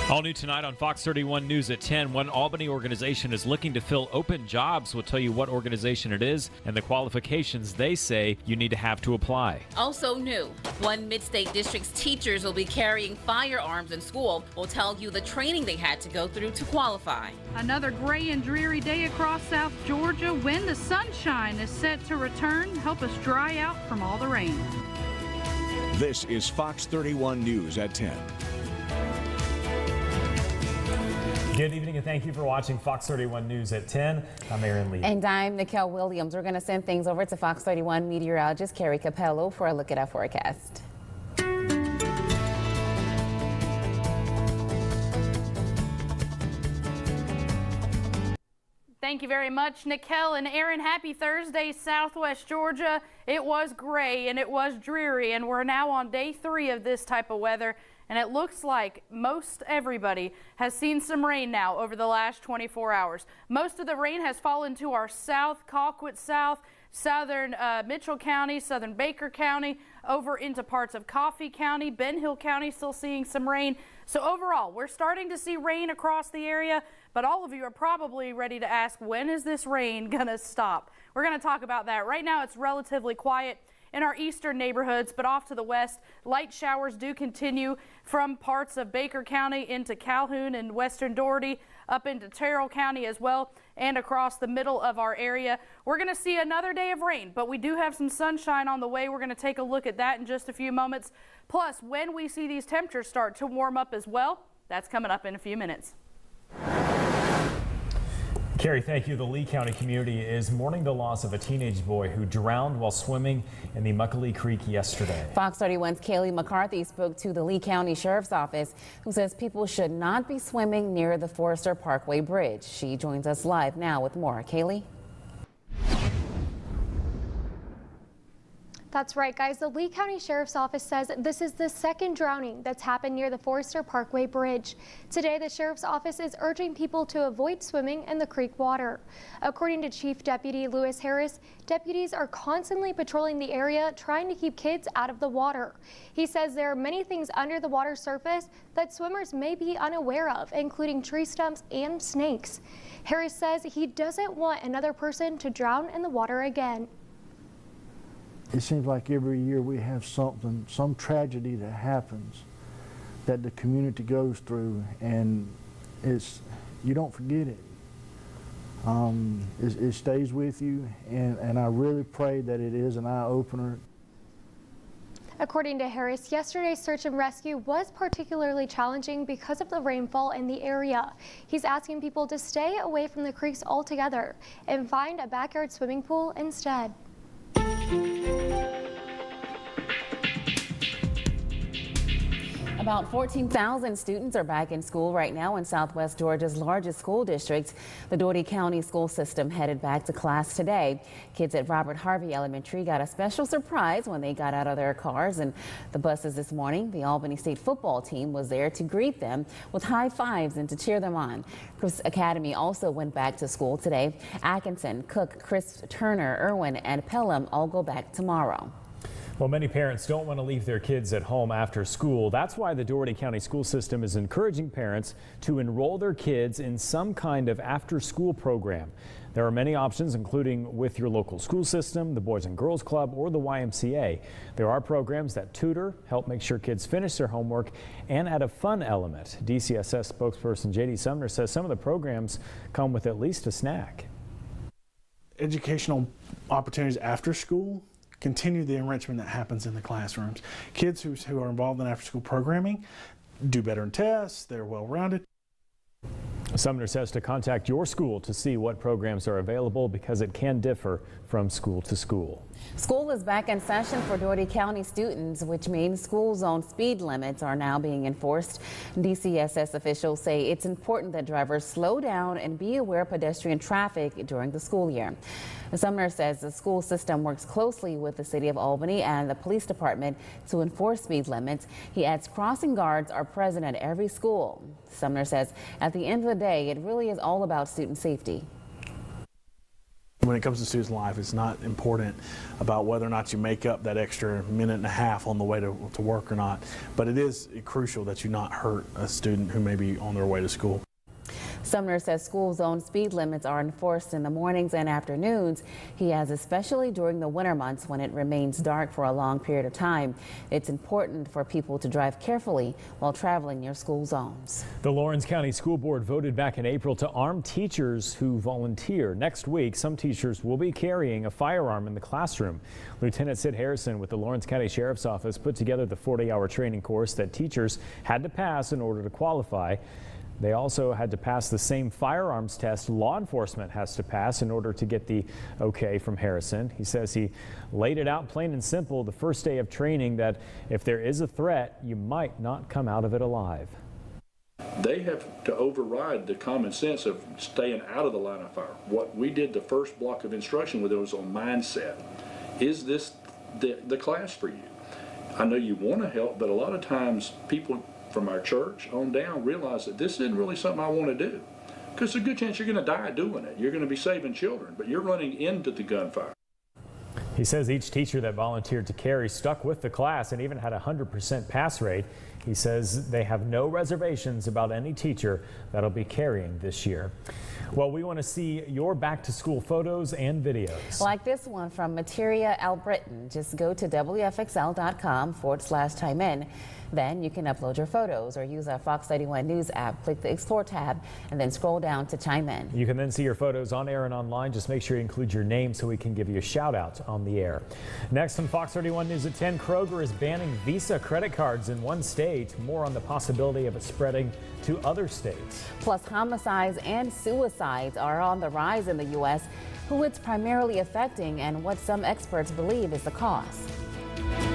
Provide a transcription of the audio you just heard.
All new tonight on Fox 31 News at 10. One Albany organization is looking to fill open jobs. We'll tell you what organization it is and the qualifications they say you need to have to apply. Also new, one Mid-State District's teachers will be carrying firearms in school. We'll tell you the training they had to go through to qualify. Another gray and dreary day across South Georgia when the sunshine is set to return, help us dry out from all the rain. This is Fox 31 News at 10. Good evening and thank you for watching Fox 31 News at 10. I'm Aaron Lee. And I'm Nicole Williams. We're going to send things over to Fox 31 meteorologist Carrie Capello for a look at our forecast. Thank you very much, Nicole and Aaron. Happy Thursday, Southwest Georgia. It was gray and it was dreary, and we're now on day 3 of this type of weather. And it looks like most everybody has seen some rain now over the last 24 hours. Most of the rain has fallen to our south, Colquitt South, southern Mitchell County, southern Baker County, over into parts of Coffee County, Ben Hill County still seeing some rain. So overall, we're starting to see rain across the area, but all of you are probably ready to ask, when is this rain gonna stop? We're gonna talk about that. Right now it's relatively quiet in our eastern neighborhoods, but off to the west, light showers do continue from parts of Baker County into Calhoun and western Doherty, up into Terrell County as well, and across the middle of our area. We're going to see another day of rain, but we do have some sunshine on the way. We're going to take a look at that in just a few moments. Plus, when we see these temperatures start to warm up as well, that's coming up in a few minutes. Carrie, thank you. The Lee County community is mourning the loss of a teenage boy who drowned while swimming in the Muckalee Creek yesterday. Fox 31's Kaylee McCarthy spoke to the Lee County Sheriff's Office, who says people should not be swimming near the Forester Parkway Bridge. She joins us live now with more. Kaylee? That's right, guys. The Lee County Sheriff's Office says this is the second drowning that's happened near the Forester Parkway Bridge. Today, the Sheriff's Office is urging people to avoid swimming in the creek water. According to Chief Deputy Lewis Harris, deputies are constantly patrolling the area trying to keep kids out of the water. He says there are many things under the water surface that swimmers may be unaware of, including tree stumps and snakes. Harris says he doesn't want another person to drown in the water again. It seems like every year we have something, some tragedy that happens that the community goes through, and you don't forget it. It stays with you, and I really pray that it is an eye-opener. According to Harris, yesterday's search and rescue was particularly challenging because of the rainfall in the area. He's asking people to stay away from the creeks altogether and find a backyard swimming pool instead. About 14,000 students are back in school right now in Southwest Georgia's largest school district. The Doherty County school system headed back to class today. Kids at Robert Harvey Elementary got a special surprise when they got out of their cars and the buses this morning. The Albany State football team was there to greet them with high fives and to cheer them on. Chris Academy also went back to school today. Atkinson, Cook, Chris Turner, Irwin, and Pelham all go back tomorrow. Well, many parents don't want to leave their kids at home after school. That's why the Doherty County school system is encouraging parents to enroll their kids in some kind of after-school program. There are many options, including with your local school system, the Boys and Girls Club, or the YMCA. There are programs that tutor, help make sure kids finish their homework, and add a fun element. DCSS spokesperson J.D. Sumner says some of the programs come with at least a snack. Educational opportunities after school continue the enrichment that happens in the classrooms. Kids who are involved in after-school programming do better in tests, they're well-rounded. Sumner says to contact your school to see what programs are available because it can differ from school to school. School is back in session for Doherty County students, which means school zone speed limits are now being enforced. DCSS officials say it's important that drivers slow down and be aware of pedestrian traffic during the school year. Sumner says the school system works closely with the city of Albany and the police department to enforce speed limits. He adds crossing guards are present at every school. Sumner says at the end of the day, it really is all about student safety. When it comes to student life, it's not important about whether or not you make up that extra minute and a half on the way to work or not, but it is crucial that you not hurt a student who may be on their way to school. Sumner says school zone speed limits are enforced in the mornings and afternoons. He has especially during the winter months when it remains dark for a long period of time. It's important for people to drive carefully while traveling near school zones. The Lawrence County School Board voted back in April to arm teachers who volunteer. Next week, some teachers will be carrying a firearm in the classroom. Lieutenant Sid Harrison with the Lawrence County Sheriff's Office put together the 40-hour training course that teachers had to pass in order to qualify. They also had to pass the same firearms test law enforcement has to pass in order to get the okay from Harrison. He says he laid it out plain and simple the first day of training that if there is a threat, you might not come out of it alive. They have to override the common sense of staying out of the line of fire. What we did the first block of instruction with it was on mindset. Is this the class for you? I know you want to help, but a lot of times people from our church on down realize that this isn't really something I want to do, because there's a good chance you're going to die doing it. You're going to be saving children, but you're running into the gunfire. He says each teacher that volunteered to carry stuck with the class and even had a 100% pass rate. He says they have no reservations about any teacher that'll be carrying this year. Well, we want to see your back to school photos and videos. Like this one from Materia Albritton. Just go to wfxl.com/chime in. Then you can upload your photos or use our Fox 31 News app. Click the Explore tab and then scroll down to chime in. You can then see your photos on air and online. Just make sure you include your name so we can give you a shout out on the air. Next on Fox 31 News at 10, Kroger is banning Visa credit cards in one state. More on the possibility of it spreading to other states. Plus, homicides and suicides are on the rise in the U.S. Who it's primarily affecting and what some experts believe is the cause.